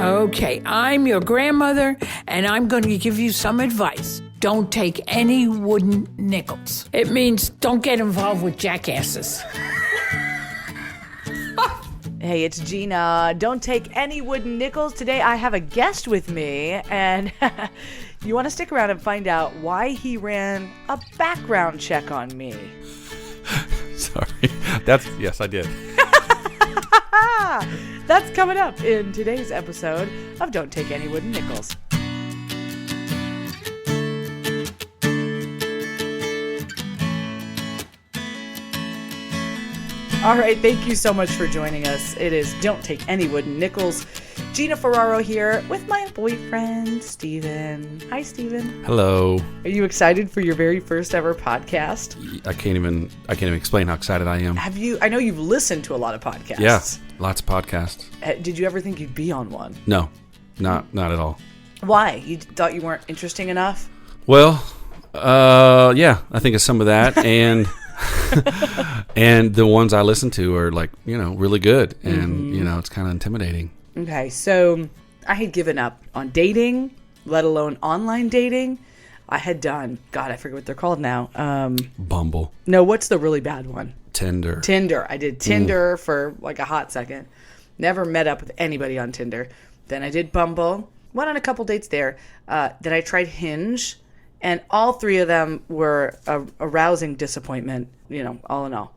Okay, I'm your grandmother, and I'm going to give you some advice. Don't take any wooden nickels. It means don't get involved with jackasses. Hey, it's Gina. Don't take any wooden nickels. Today I have a guest with me, and you want to stick around and find out why he ran a background check on me. Sorry. Yes, I did. That's coming up in today's episode of Don't Take Any Wooden Nickels. All right, thank you so much for joining us. It is Don't Take Any Wooden Nickels. Gina Ferraro here with my boyfriend, Steven. Hi, Steven. Hello. Are you excited for your very first ever podcast? I can't even explain how excited I am. I know you've listened to a lot of podcasts. Yeah, lots of podcasts. Did you ever think you'd be on one? No, not at all. Why? You thought you weren't interesting enough? Well, yeah, I think it's some of that, and and the ones I listen to are really good, and it's kind of intimidating. Okay, so I had given up on dating, let alone online dating. I had done, God, I forget what they're called now. Bumble. No, what's the really bad one? Tinder. I did Tinder for like a hot second. Never met up with anybody on Tinder. Then I did Bumble. Went on a couple dates there. Then I tried Hinge. And all three of them were a rousing disappointment, all in all.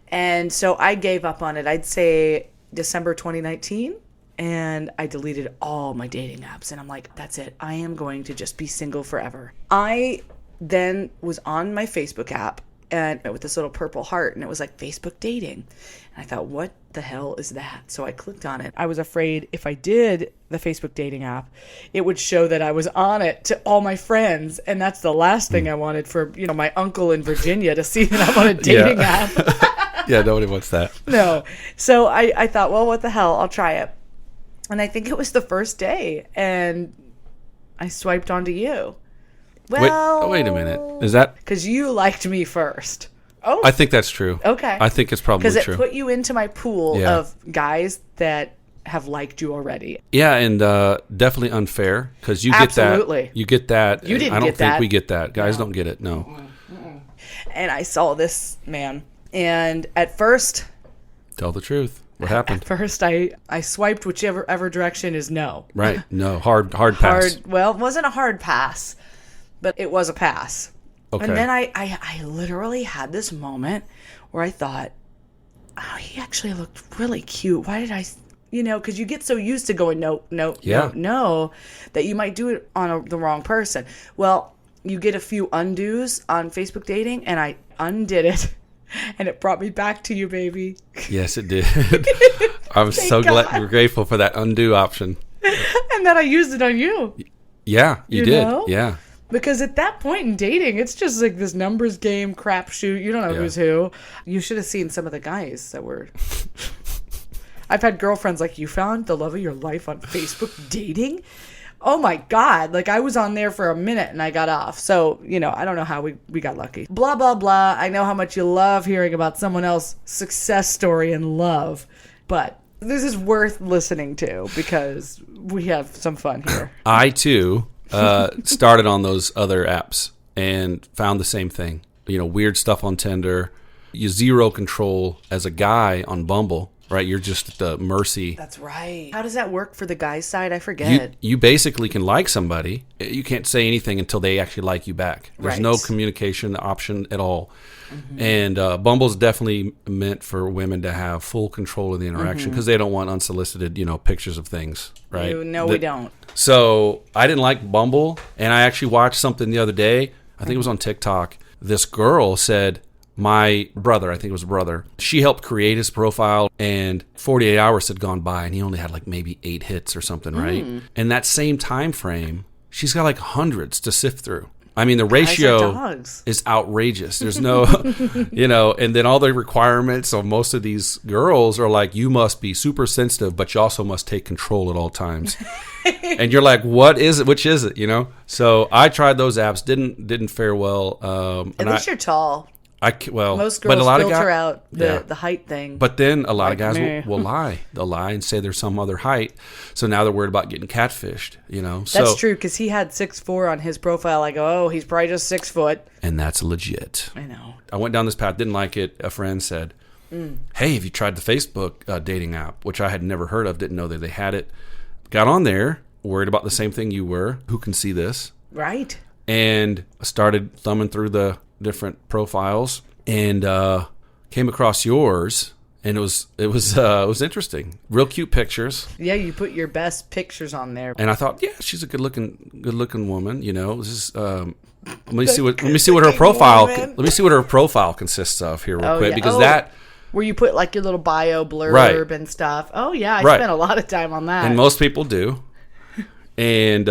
And so I gave up on it, I'd say December 2019. And I deleted all my dating apps. And I'm like, that's it. I am going to just be single forever. I then was on my Facebook app and with this little purple heart. And it was like Facebook dating. And I thought, what the hell is that? So I clicked on it. I was afraid if I did the Facebook dating app, it would show that I was on it to all my friends. And that's the last thing I wanted for, my uncle in Virginia to see that I'm on a dating app. Yeah, nobody wants that. No. So I thought, well, what the hell? I'll try it. And I think it was the first day, and I swiped onto you. Well, wait a minute. Is that because you liked me first? Oh, I think that's true. Okay, I think it's probably true because it put you into my pool of guys that have liked you already. Yeah, and definitely unfair because you get that. You get that. You didn't. I don't get think that. we get that. Guys don't get it. No. And I saw this man, and at first, tell the truth. What happened? At first, I swiped whichever direction is no. Right. No. Hard pass. Well, it wasn't a hard pass, but it was a pass. Okay. And then I literally had this moment where I thought, oh, he actually looked really cute. Why did I, because you get so used to going no, that you might do it on the wrong person. Well, you get a few undos on Facebook dating, and I undid it. And it brought me back to you, baby. Yes, it did. I'm so glad you're grateful for that undo option. And that I used it on you. Yeah, you did. Know? Yeah. Because at that point in dating, it's just like this numbers game, crapshoot. You don't know who's who. You should have seen some of the guys that were... I've had girlfriends like, you found the love of your life on Facebook dating? Oh my God. Like, I was on there for a minute and I got off. So, I don't know how we got lucky. Blah, blah, blah. I know how much you love hearing about someone else's success story in love. But this is worth listening to because we have some fun here. I, too, started on those other apps and found the same thing. Weird stuff on Tinder. You zero control as a guy on Bumble. Right, you're just at the mercy. That's right. How does that work for the guy's side? I forget. You basically can like somebody. You can't say anything until they actually like you back. There's no communication option at all. Mm-hmm. And Bumble's definitely meant for women to have full control of the interaction because they don't want unsolicited, pictures of things, right? No, we don't. So I didn't like Bumble, and I actually watched something the other day. I think it was on TikTok. This girl said... My brother, I think it was a brother, she helped create his profile, and 48 hours had gone by, and he only had maybe 8 hits or something, right? In that same time frame, she's got hundreds to sift through. I mean, the ratio is outrageous. There's no, and then all the requirements of most of these girls are you must be super sensitive, but you also must take control at all times. And you're like, what is it? Which is it? So I tried those apps, didn't fare well. At least you're tall. Well, Most but girls a lot filter of guys, out the height thing. But then a lot Like of guys me. will lie. They'll lie and say there's some other height. So now they're worried about getting catfished, you know. That's true, because he had 6'4" on his profile. I go, oh, he's probably just 6 foot. And that's legit. I know. I went down this path, didn't like it. A friend said, hey, have you tried the Facebook dating app? Which I had never heard of, didn't know that they had it. Got on there, worried about the same thing you were. Who can see this? Right. And started thumbing through the different profiles and came across yours, and it was interesting. Real cute pictures. Yeah, you put your best pictures on there. And I thought, yeah, she's a good looking woman. You know, this is. Let me see what her profile. woman. Let me see what her profile consists of here real quick, yeah. because that. Where you put like your little bio blurb Right. and stuff. Oh yeah, I Right. spent a lot of time on that. And most people do. And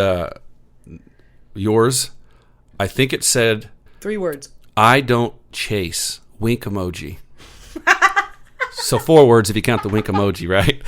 yours, I think it said, 3 words. I don't chase, wink emoji. So 4 words if you count the wink emoji, right?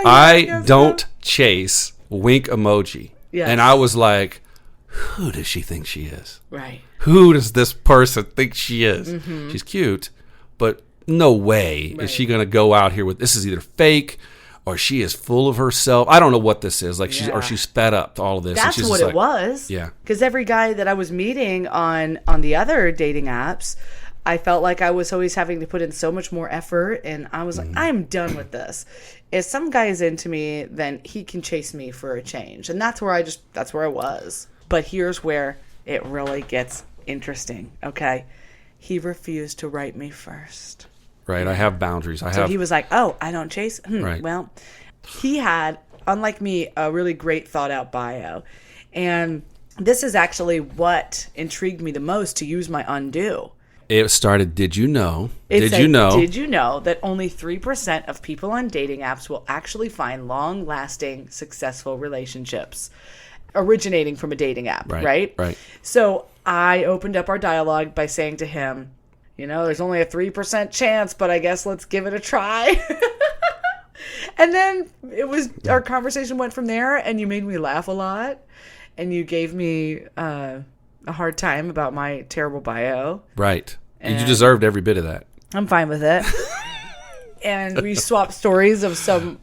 I don't chase, wink emoji. Yes. And I was like, who does she think she is? Right. Who does this person think she is? She's cute, but no way is she going to go out here with, this is either fake or she is full of herself. I don't know what this is. Like she's fed up to all of this. That's and she's what just it was. Yeah. Because every guy that I was meeting on the other dating apps, I felt like I was always having to put in so much more effort, and I was like, I'm done with this. If some guy is into me, then he can chase me for a change. And that's where I was. But here's where it really gets interesting, okay? He refused to write me first. Right. I have boundaries. So he was like, oh, I don't chase? Right. Well, he had, unlike me, a really great thought out bio. And this is actually what intrigued me the most to use my undo. It started, did you know? It Did said, you know? Did you know that only 3% of people on dating apps will actually find long-lasting, successful relationships originating from a dating app, right? Right. So I opened up our dialogue by saying to him, you know, there's only a 3% chance, but I guess let's give it a try. And then our conversation went from there, and you made me laugh a lot, and you gave me a hard time about my terrible bio. Right. And you deserved every bit of that. I'm fine with it. And we swapped stories of some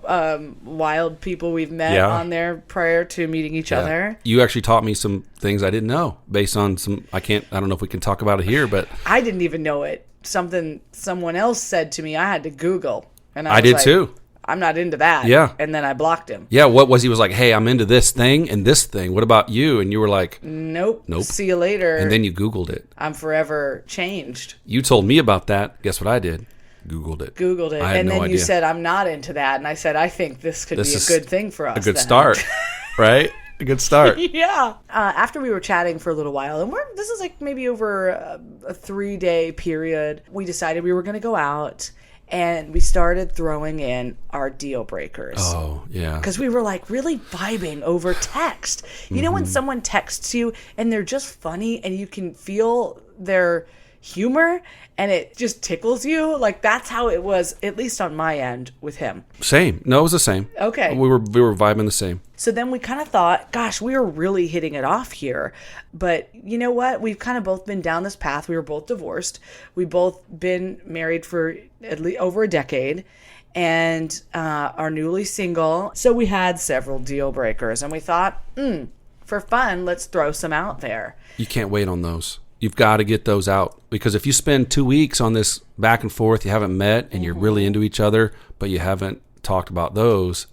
wild people we've met on there prior to meeting each other. You actually taught me some things I didn't know based on I don't know if we can talk about it here, but I didn't even know it. Something someone else said to me, I had to Google. And I did too. I'm not into that. Yeah. And then I blocked him. Yeah, what was he was like, hey, I'm into this thing and this thing. What about you? And you were like, Nope. Nope. See you later. And then you Googled it. I'm forever changed. You told me about that. Guess what I did? Googled it. I had and no then idea. You said, I'm not into that. And I said, I think this could be a good thing for us. A good start. Right? A good start. Yeah. After we were chatting for a little while, and this is like maybe over a 3-day period, we decided we were going to go out. And we started throwing in our deal breakers. Oh, yeah. Because we were like really vibing over text. You know when someone texts you and they're just funny and you can feel their humor and it just tickles you? Like that's how it was, at least on my end, with him. Same. No, it was the same. Okay. We were vibing the same. So then we kind of thought, gosh, we were really hitting it off here. But you know what? We've kind of both been down this path. We were both divorced. We've both been married for at least over a decade and are newly single. So we had several deal breakers. And we thought, for fun, let's throw some out there. You can't wait on those. You've got to get those out. Because if you spend 2 weeks on this back and forth, you haven't met and you're really into each other, but you haven't talked about those,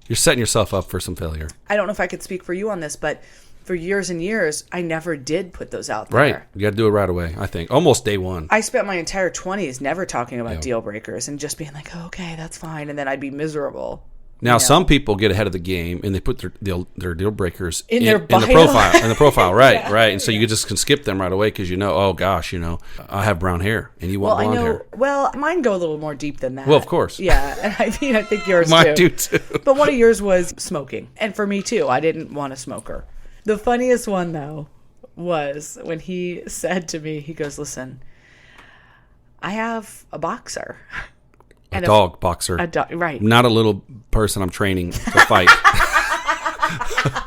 you're setting yourself up for some failure. I don't know if I could speak for you on this, but for years and years, I never did put those out there. Right. You got to do it right away, I think. Almost day one. I spent my entire 20s never talking about deal breakers and just being like, oh, okay, that's fine. And then I'd be miserable. Now, some people get ahead of the game and they put their deal breakers in their bio. In the profile, right, right. And so you just can skip them right away because oh gosh, I have brown hair and you want blonde hair. Well, mine go a little more deep than that. Well, of course. Yeah, and I think yours Mine do too. But one of yours was smoking, and for me too. I didn't want a smoker. The funniest one though was when he said to me, he goes, "Listen, I have a boxer." A dog boxer. A dog, right. Not a little person I'm training to fight.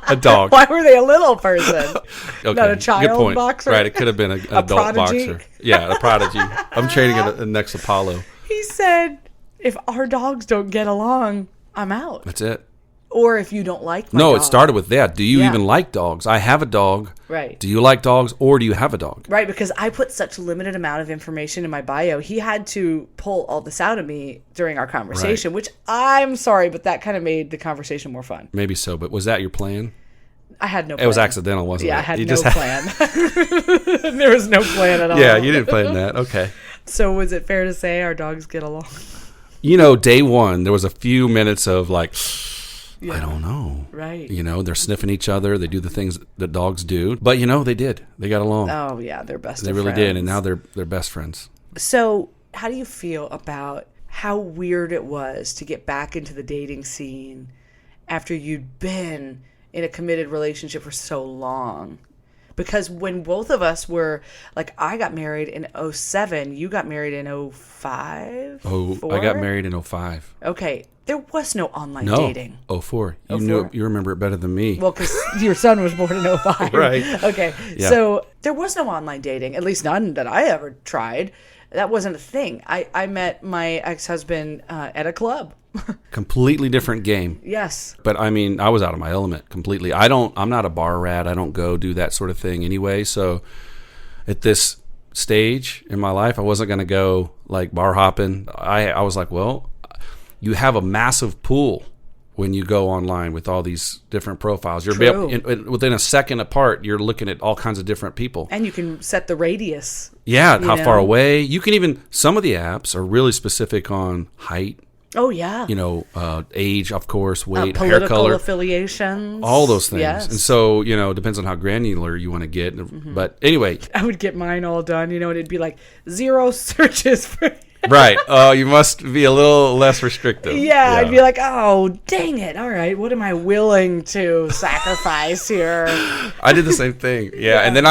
A dog. Why were they a little person? Okay. Not a child Good point. boxer? Right. It could have been an adult prodigy? boxer. Yeah, a prodigy. I'm training it next Apollo. He said, if our dogs don't get along, I'm out. That's it. Or if you don't like my No, dog. it started with that. Do you Yeah. even like dogs? I have a dog. Right. Do you like dogs or do you have a dog? Right, because I put such a limited amount of information in my bio. He had to pull all this out of me during our conversation, which I'm sorry, but that kind of made the conversation more fun. Maybe so, but was that your plan? I had no plan. It was accidental, wasn't it? Yeah, I had You no just plan. There was no plan at all. Yeah, you didn't plan that. Okay. So was it fair to say our dogs get along? Day one, there was a few minutes of like, I don't know. Right. They're sniffing each other. They do the things that dogs do. But, they did. They got along. Oh, yeah, they're best They of really friends. did. And now they're best friends. So how do you feel about how weird it was to get back into the dating scene after you'd been in a committed relationship for so long? Because when both of us were, like, I got married in 2007, you got married in 2005? I got married in 2005. Okay, there was no online No, dating. 2004. You 04? you remember it better than me. Well, because your son was born in 2005. Right. Okay, Yeah. so there was no online dating, at least none that I ever tried. That wasn't a thing. I met my ex-husband at a club. Completely different game. Yes. But I mean, I was out of my element completely. I'm not a bar rat. I don't go do that sort of thing anyway. So at this stage in my life, I wasn't going to go like bar hopping. I was like, well, you have a massive pool when you go online with all these different profiles. True. Within a second apart, you're looking at all kinds of different people. And you can set the radius. Yeah, how know? far away. You can even, some of the apps are really specific on height, Oh, yeah. age, of course, weight, hair Political color. affiliations. All those things. Yes. And so, it depends on how granular you want to get. But anyway, I would get mine all done, and it'd be like 0 searches for... right. You must be a little less restrictive. Yeah, I'd be like, oh, dang it. All right, what am I willing to sacrifice here? I did the same thing. Yeah. And then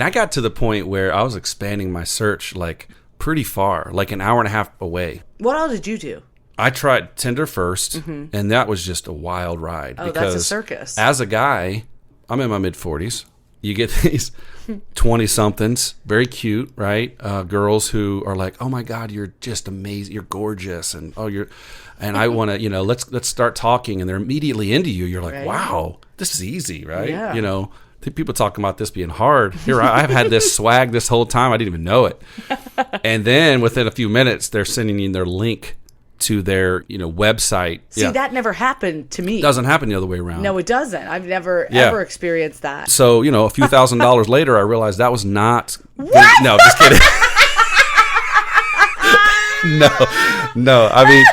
I got to the point where I was expanding my search like pretty far, like an hour and a half away. What all did you do? I tried Tinder first, and that was just a wild ride. Oh, that's a circus. As a guy, I'm in my mid-40s. You get these 20-somethings, very cute, right? Girls who are like, "Oh my God, you're just amazing. You're gorgeous," and I want to, let's start talking, and they're immediately into you. You're like, Right. "Wow, this is easy," right? Yeah. People talking about this being hard. Here, I've had this swag this whole time. I didn't even know it. And then within a few minutes, they're sending you their link to their website. See, that never happened to me. It doesn't happen the other way around. No, it doesn't. I've never, ever experienced that. So, a few $1,000s later, I realized that was not... What? No, just kidding. No. I mean,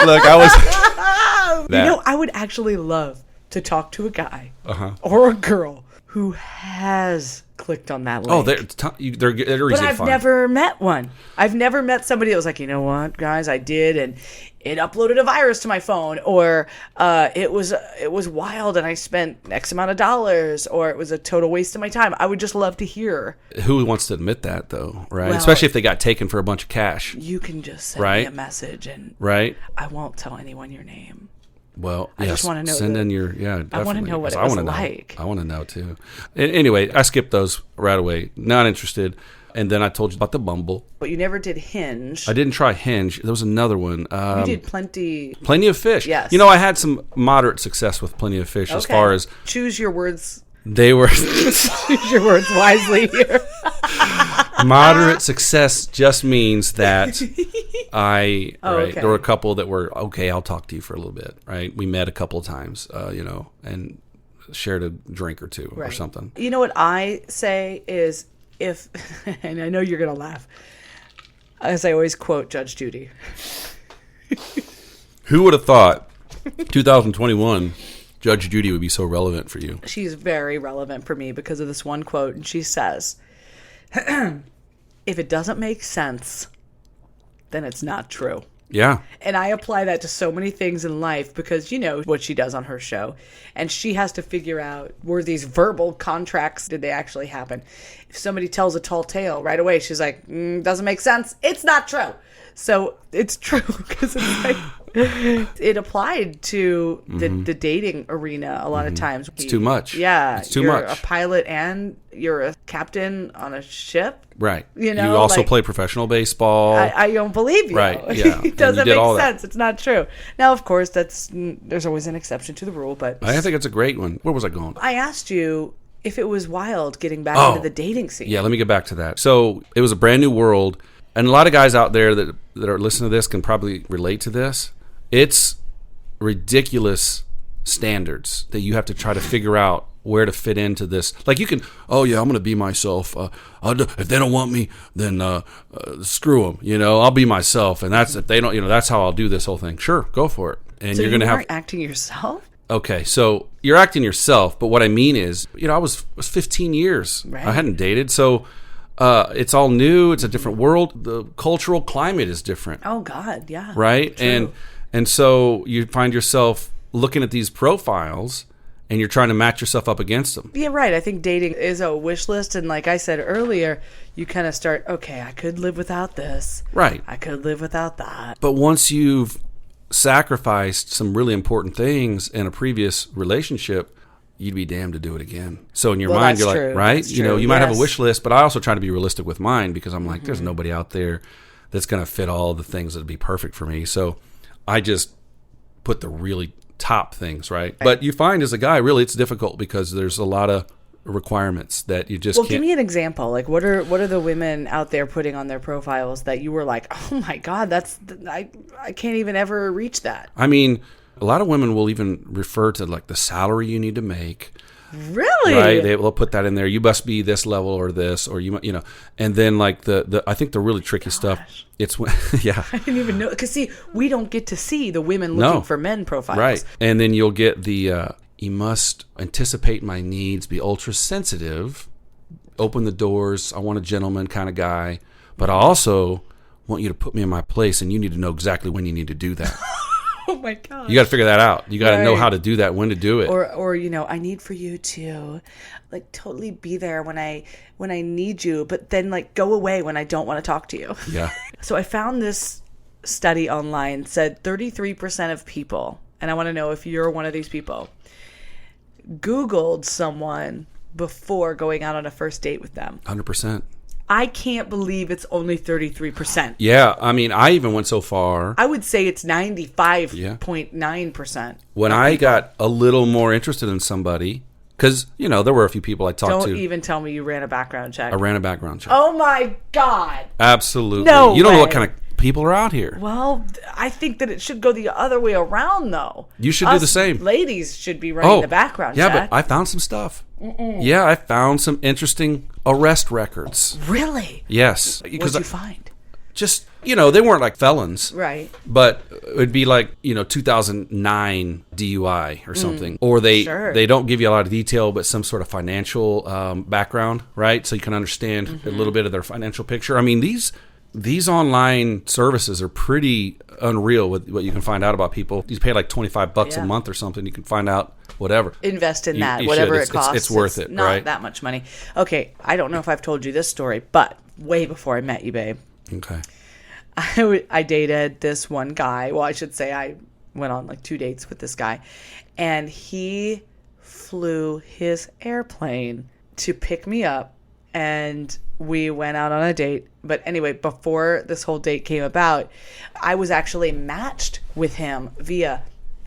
look, I was... I would actually love to talk to a guy or a girl who has clicked on that link. Oh, they're easy But to I've find. never met one. I've never met somebody that was like, you know what, guys, I did, and it uploaded a virus to my phone, or it was wild, and I spent X amount of dollars, or it was a total waste of my time. I would just love to hear. Who wants to admit that, though, right? Well, Especially if they got taken for a bunch of cash, You can just send Right. me a message, and right? I won't tell anyone your name. Well, I just wanna know Send the- in your definitely. I wanna know what it I was wanna know. like. I want to know too. Anyway, I skipped those right away. Not interested. And then I told you about the Bumble. But you never did Hinge. I didn't try Hinge. There was another one. You did Plenty. Plenty of Fish. Yes. I had some moderate success with Plenty of Fish as Okay. far as Choose your words. they were. Choose your words wisely here. Moderate success just means that right, okay. there were a couple that were okay. I'll talk to you for a little bit. Right, we met a couple of times, and shared a drink or two or something. You know what I say is if, and I know you're gonna laugh, as I always quote Judge Judy. Who would have thought 2021 Judge Judy would be so relevant for you? She's very relevant for me because of this one quote, and she says, "If it doesn't make sense, then it's not true." Yeah. And I apply that to so many things in life because you know what she does on her show. And she has to figure out, were these verbal contracts, did they actually happen? If somebody tells a tall tale right away, she's like, doesn't make sense. It's not true. So it's true because it's like it applied to the dating arena a lot of times. It's too much. Yeah. It's too you're much. a pilot and you're a captain on a ship. Right. You know, you also like, play professional baseball. I don't believe you. Right, yeah. And It doesn't you did make all that. sense. It's not true. Now, of course, there's always an exception to the rule, but I think it's a great one. Where was I going? I asked you if it was wild getting back into the dating scene. Yeah, let me get back to that. So it was a brand new world, and a lot of guys out there that are listening to this can probably relate to this. It's ridiculous standards that you have to try to figure out where to fit into this. Like you can, I'm going to be myself. If they don't want me, then screw them. You know, I'll be myself, and that's if they don't. You know, that's how I'll do this whole thing. Sure, go for it. And So you're going to have acting yourself. Okay, so you're acting yourself, but what I mean is, I was 15 years. Right. I hadn't dated, so it's all new. It's a different world. The cultural climate is different. Oh God, yeah. Right? True. And so you find yourself looking at these profiles, and you're trying to match yourself up against them. Yeah, right. I think dating is a wish list, and like I said earlier, you kind of start. Okay, I could live without this. Right. I could live without that. But once you've sacrificed some really important things in a previous relationship, you'd be damned to do it again. So in your mind, you're like, true. right? That's You know, true. you might have a Yes. wish list, but I also try to be realistic with mine because I'm like, there's nobody out there that's going to fit all the things that'd be perfect for me. So I just put the really top things, right? But you find as a guy, really, it's difficult because there's a lot of requirements that you just Well, can't. give me an example. Like, what are the women out there putting on their profiles that you were like, oh my God, I can't even ever reach that. I mean, a lot of women will even refer to like the salary you need to make. Really? Right, they'll put that in there. You must be this level or this, or you know, and then like the I think the really tricky stuff. It's when yeah, I didn't even know, because see, we don't get to see the women looking for men profiles. right, and then you'll get the you must anticipate my needs, be ultra sensitive, open the doors. I want a gentleman kind of guy, but I also want you to put me in my place, and you need to know exactly when you need to do that. Oh my God. You got to figure that out. You got to know Right. how to do that, when to do it. Or I need for you to like totally be there when I need you, but then like go away when I don't want to talk to you. Yeah. So I found this study online said 33% of people, and I want to know if you're one of these people, Googled someone before going out on a first date with them. 100%. I can't believe it's only 33%. Yeah, I mean, I even went so far. I would say it's 95.9%. When I got a little more interested in somebody, because, there were a few people I talked Don't to. even tell me you ran a background check. I ran a background check. Oh my God. Absolutely. No You don't know what way. kind of people are out here. Well, I think that it should go the other way around, though. You should do the same. Ladies should be running the background yeah, check. but I found some stuff. Yeah, I found some interesting arrest records. Really? Yes. What'd you find? Just, they weren't like felons. Right. But it would be like, 2009 DUI or something. Or Sure. they don't give you a lot of detail, but some sort of financial background, right? So you can understand a little bit of their financial picture. I mean, these online services are pretty unreal with what you can find out about people. You pay like $25 Yeah. a month or something. You can find out whatever. Invest in that, you whatever should. it costs. It's worth it, not right? that much money. Okay, I don't know if I've told you this story, but way before I met you, babe, Okay. I dated this one guy. Well, I should say I went on like 2 dates with this guy, and he flew his airplane to pick me up, and we went out on a date. But anyway, before this whole date came about, I was actually matched with him via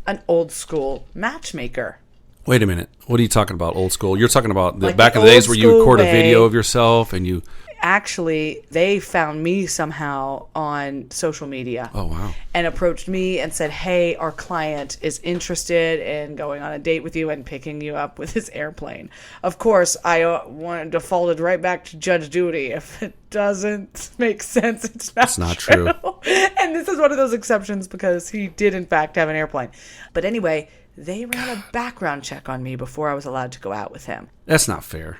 an old school matchmaker. Wait a minute. What are you talking about, old school? You're talking about Like back the in the days old where you school record a way. video of yourself and you... Actually, they found me somehow on social media. Oh, wow. And approached me and said, hey, our client is interested in going on a date with you and picking you up with his airplane. Of course, I defaulted right back to Judge Judy. If it doesn't make sense, it's not true. And this is one of those exceptions because he did, in fact, have an airplane. But anyway, they ran a background check on me before I was allowed to go out with him. That's not fair.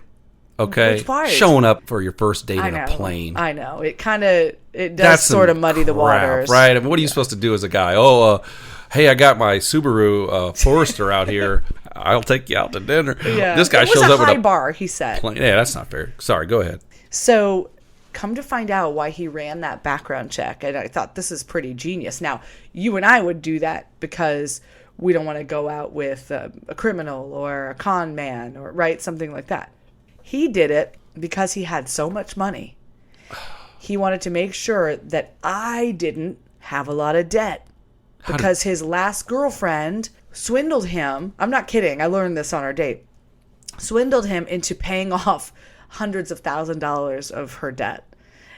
Okay? Which part? Showing up for your first date I in know. a plane. I know. It does That's sort of some muddy the crap, waters. right? I mean, what are you supposed to do as a guy? Hey, I got my Subaru Forester out here. I'll take you out to dinner. Yeah. This guy it was shows a up high with a bar, he said. plane. Yeah, that's not fair. Sorry, go ahead. So come to find out why he ran that background check. And I thought, this is pretty genius. Now, you and I would do that because we don't want to go out with a criminal or a con man or something like that. He did it because he had so much money. He wanted to make sure that I didn't have a lot of debt because his last girlfriend swindled him. I'm not kidding. I learned this on our date. Swindled him into paying off hundreds of $1,000s of her debt.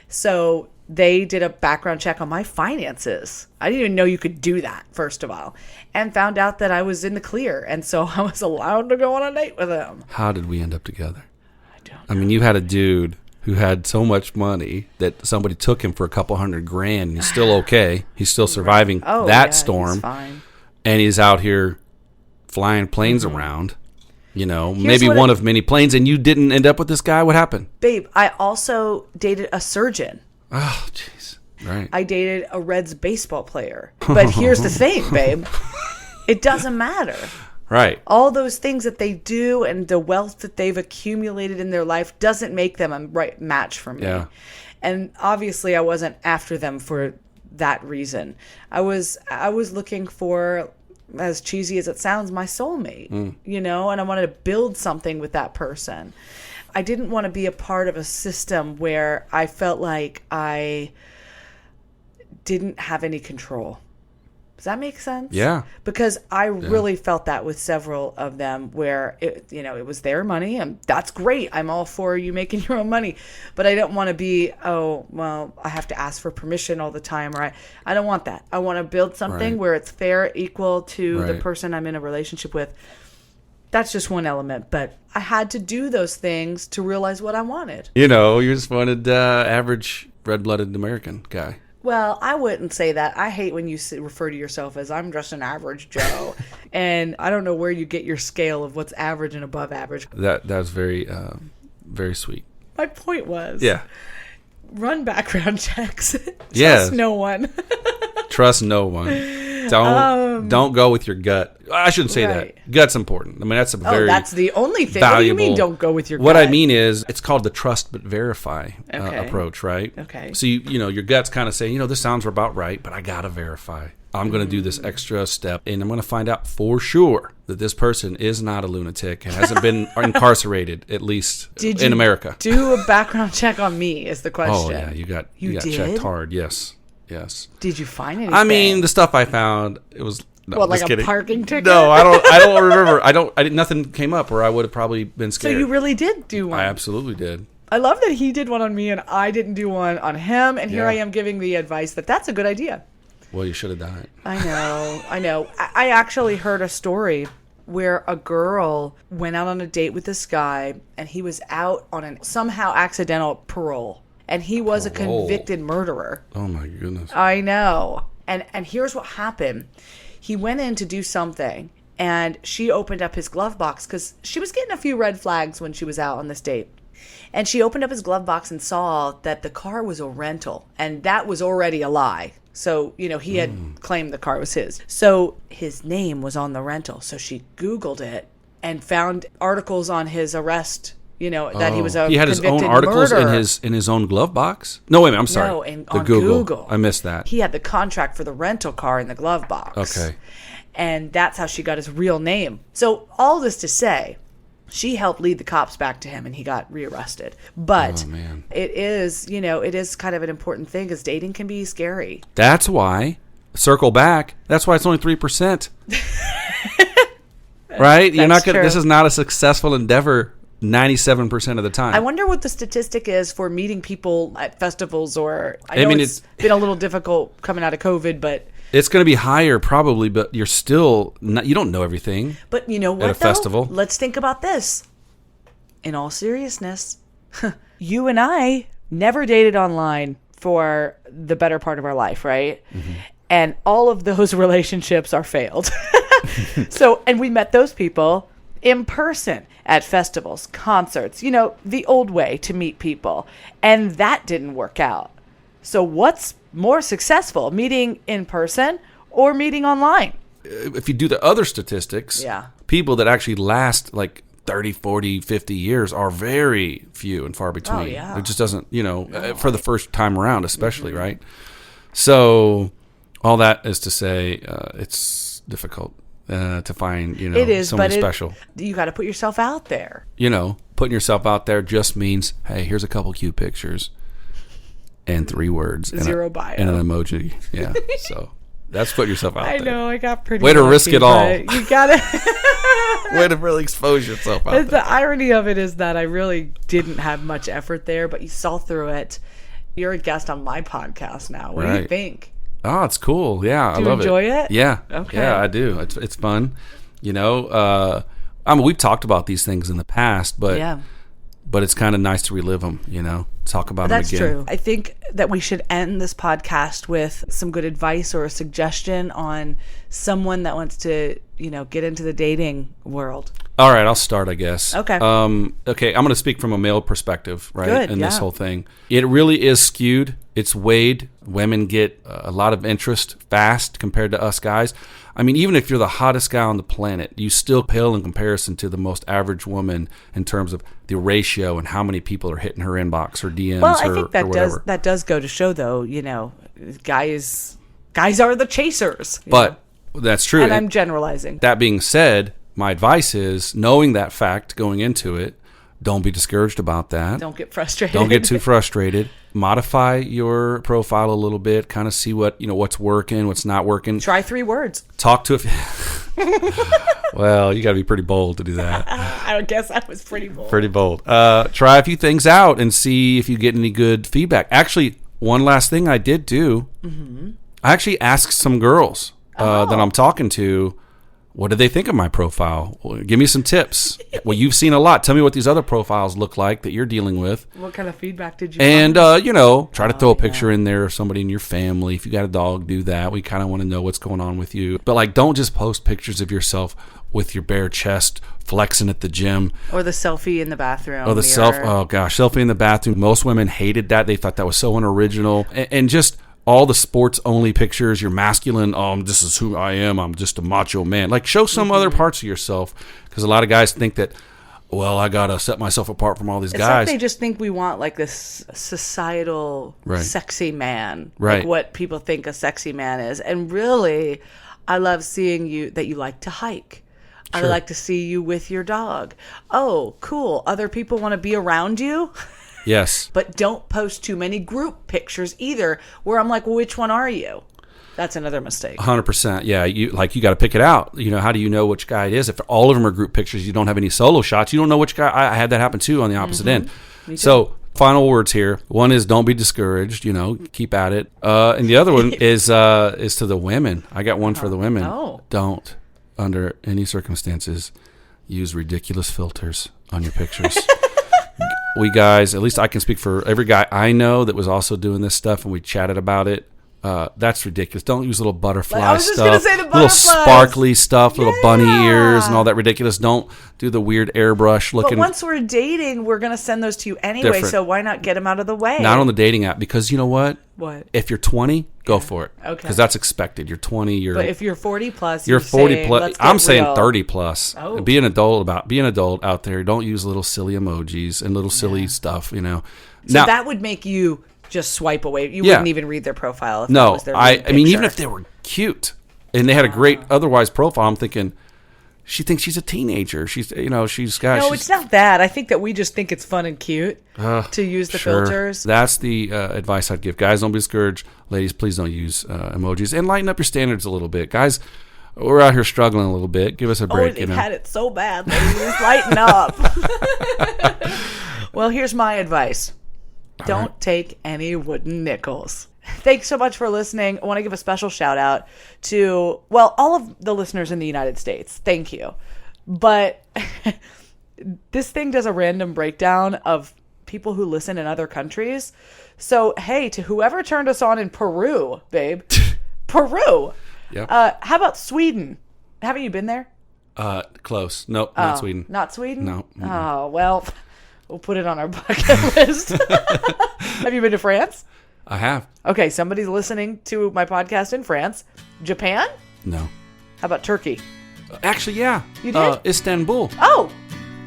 So they did a background check on my finances. I didn't even know you could do that, first of all, and found out that I was in the clear. And so I was allowed to go on a date with him. How did we end up together? I don't know. I mean, you had a dude who had so much money that somebody took him for a couple $100,000. And he's still okay. He's still surviving that storm. He's fine. And he's out here flying planes around. You know, Here's maybe one of many planes, and you didn't end up with this guy? What happened? Babe, I also dated a surgeon. Oh, jeez. Right. I dated a Reds baseball player. But here's the thing, babe. It doesn't matter. Right. All those things that they do and the wealth that they've accumulated in their life doesn't make them a right match for me. Yeah. And obviously I wasn't after them for that reason. I was looking for, as cheesy as it sounds, my soulmate, you know, and I wanted to build something with that person. I didn't want to be a part of a system where I felt like I didn't have any control. Does that make sense? Yeah. Because I really felt that with several of them where, it was their money, and that's great. I'm all for you making your own money. But I don't want to be, I have to ask for permission all the time. Or I don't want that. I want to build something where it's fair, equal to the person I'm in a relationship with. That's just one element. But I had to do those things to realize what I wanted. You know, you just wanted average red-blooded American guy. Well, I wouldn't say that. I hate when you refer to yourself as I'm just an average Joe. And I don't know where you get your scale of what's average and above average. That's very, very sweet. My point was, run background checks. Trust no one. Trust no one. Don't go with your gut. I shouldn't say that. Gut's important. I mean, that's a very that's the only thing. Valuable, what do you mean don't go with your gut? What I mean is it's called the trust but verify approach, right? Okay. So, your gut's kind of saying, this sounds about right, but I got to verify. I'm going to do this extra step, and I'm going to find out for sure that this person is not a lunatic and hasn't been incarcerated, at least in America. Do a background check on me is the question. Oh, yeah. You got checked hard. Yes. Did you find anything? I mean, the stuff I found, it was... No, like a parking ticket? No, I don't remember. Nothing came up, or I would have probably been scared. So you really did do one? I absolutely did. I love that he did one on me and I didn't do one on him. And here I am giving the advice that that's a good idea. Well, you should have done it. I know. I actually heard a story where a girl went out on a date with this guy and he was out on an somehow accidental parole. And he was a convicted murderer. Oh, my goodness. I know. And here's what happened. He went in to do something, and she opened up his glove box because she was getting a few red flags when she was out on this date. And she opened up his glove box and saw that the car was a rental, and that was already a lie. So, he had claimed the car was his. So his name was on the rental. So she Googled it and found articles on his arrest. That he was a he had his own articles in his own glove box. No, wait a minute. I'm sorry. No, on Google. I missed that. He had the contract for the rental car in the glove box. Okay. And that's how she got his real name. So all this to say, she helped lead the cops back to him, and he got rearrested. But it is kind of an important thing because dating can be scary. That's why. Circle back. That's why it's only 3%. Right? You're not gonna. This is not a successful endeavor 97% of the time. I wonder what the statistic is for meeting people at festivals, or I know it's been a little difficult coming out of COVID, but it's going to be higher probably, but you're still not, you don't know everything. But you know what? At a festival, let's think about this. In all seriousness, you and I never dated online for the better part of our life, right? Mm-hmm. And all of those relationships are failed. So, and we met those people in person at festivals, concerts, the old way to meet people. And that didn't work out. So what's more successful, meeting in person or meeting online? If you do the other statistics, people that actually last like 30, 40, 50 years are very few and far between. Oh, yeah. It just doesn't, for the first time around, especially, right? So all that is to say, it's difficult to find, it is, someone but special. You got to put yourself out there. Putting yourself out there just means, hey, here's a couple cute pictures and 3 words. Zero bio. And an emoji. Yeah. So that's putting yourself out there. I know, I got pretty Way to lucky, risk it all. but you got to... Way to really expose yourself out there. The irony of it is that I really didn't have much effort there, but you saw through it. You're a guest on my podcast now. What do you think? Oh, it's cool. Yeah, I love it. Do you enjoy it? Yeah. Okay. Yeah, I do. It's fun. We've talked about these things in the past, but it's kind of nice to relive them, talk about them again. That's true. I think that we should end this podcast with some good advice or a suggestion on someone that wants to, get into the dating world. All right, I'll start, I guess. Okay. Okay, I'm going to speak from a male perspective, right? Good, in this whole thing. It really is skewed. It's weighed. Women get a lot of interest fast compared to us guys. I mean, even if you're the hottest guy on the planet, you still pale in comparison to the most average woman in terms of the ratio and how many people are hitting her inbox or DMs well, I or, think that or whatever. that does go to show, though, guys are the chasers. But that's true. And I'm generalizing. That being said, my advice is, knowing that fact going into it, don't be discouraged about that. Don't get frustrated. Don't get too frustrated. Modify your profile a little bit. Kind of see what's working, what's not working. Try 3 words. Talk to well, you got to be pretty bold to do that. I guess I was pretty bold. Pretty bold. Try a few things out and see if you get any good feedback. Actually, one last thing I did do. Mm-hmm. I actually asked some girls that I'm talking to, what do they think of my profile? Well, give me some tips. Well, you've seen a lot. Tell me what these other profiles look like that you're dealing with. What kind of feedback did you And, try to throw a picture in there of somebody in your family. If you got a dog, do that. We kind of want to know what's going on with you. But, don't just post pictures of yourself with your bare chest flexing at the gym. Or the selfie in the bathroom. Or selfie in the bathroom. Most women hated that. They thought that was so unoriginal. And just all the sports only pictures, you're masculine. This is who I am. I'm just a macho man. Show some other parts of yourself, because a lot of guys think that, well, I gotta set myself apart from all these guys. Like they just think we want this societal sexy man, right? Like what people think a sexy man is. And really, I love seeing that you like to hike. Sure. I like to see you with your dog. Oh, cool. Other people want to be around you. Yes. But don't post too many group pictures either, where I'm like, well, which one are you? That's another mistake. 100%. Yeah, you got to pick it out. How do you know which guy it is? If all of them are group pictures, you don't have any solo shots. You don't know which guy. I had that happen too on the opposite end. So, final words here. One is, don't be discouraged. Keep at it. And the other one is to the women. I got one for the women. Oh. Don't, under any circumstances, use ridiculous filters on your pictures. We guys, at least I can speak for every guy I know that was also doing this stuff, and we chatted about it. That's ridiculous. Don't use little butterfly stuff, little sparkly stuff, little bunny ears and all that ridiculous. Don't do the weird airbrush looking. But once we're dating, we're going to send those to you anyway, Different. So why not get them out of the way? Not on the dating app, because you know what? What? If you're 20, go for it. Okay. Because that's expected. You're 20. But if you're 40 plus, you're 40 plus. Let's I'm get saying real. 30 plus. Oh. Be an adult out there. Don't use little silly emojis and little silly stuff. So now, that would make you just swipe away. You wouldn't even read their profile. If that was their I mean, even picture. if they were cute and they had a great otherwise profile, I'm thinking, she thinks she's a teenager. She's got. No, it's not that. I think that we just think it's fun and cute to use the filters. That's the advice I'd give. Guys, don't be discouraged. Ladies, please don't use emojis, and lighten up your standards a little bit. Guys, we're out here struggling a little bit. Give us a break. They've had it so bad, ladies. Lighten up. Well, here's my advice. Don't take any wooden nickels. Thanks so much for listening. I want to give a special shout out to, all of the listeners in the United States. Thank you. But this thing does a random breakdown of people who listen in other countries. So, hey, to whoever turned us on in Peru, babe. Peru. Yep. How about Sweden? Haven't you been there? Close. Nope, not Sweden. Not Sweden? No. Oh, well, we'll put it on our bucket list. Have you been to France? I have. Okay, somebody's listening to my podcast in France. Japan? No. How about Turkey? Actually, yeah. You did? Istanbul. Oh,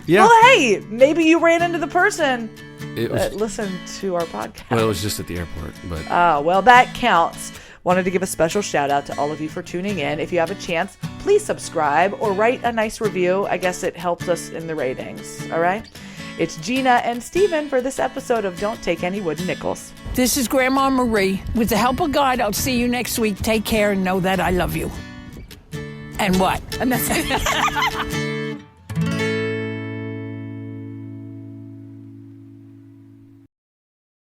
Yeah. Well, hey, maybe you ran into the person It that was, listened to our podcast. well, it was just at the airport, but Well, that counts. Wanted to give a special shout out to all of you for tuning in. If you have a chance, please subscribe or write a nice review. I guess it helps us in the ratings. All right? It's Gina and Steven for this episode of Don't Take Any Wooden Nickels. This is Grandma Marie. With the help of God, I'll see you next week. Take care and know that I love you. And what? And that's it.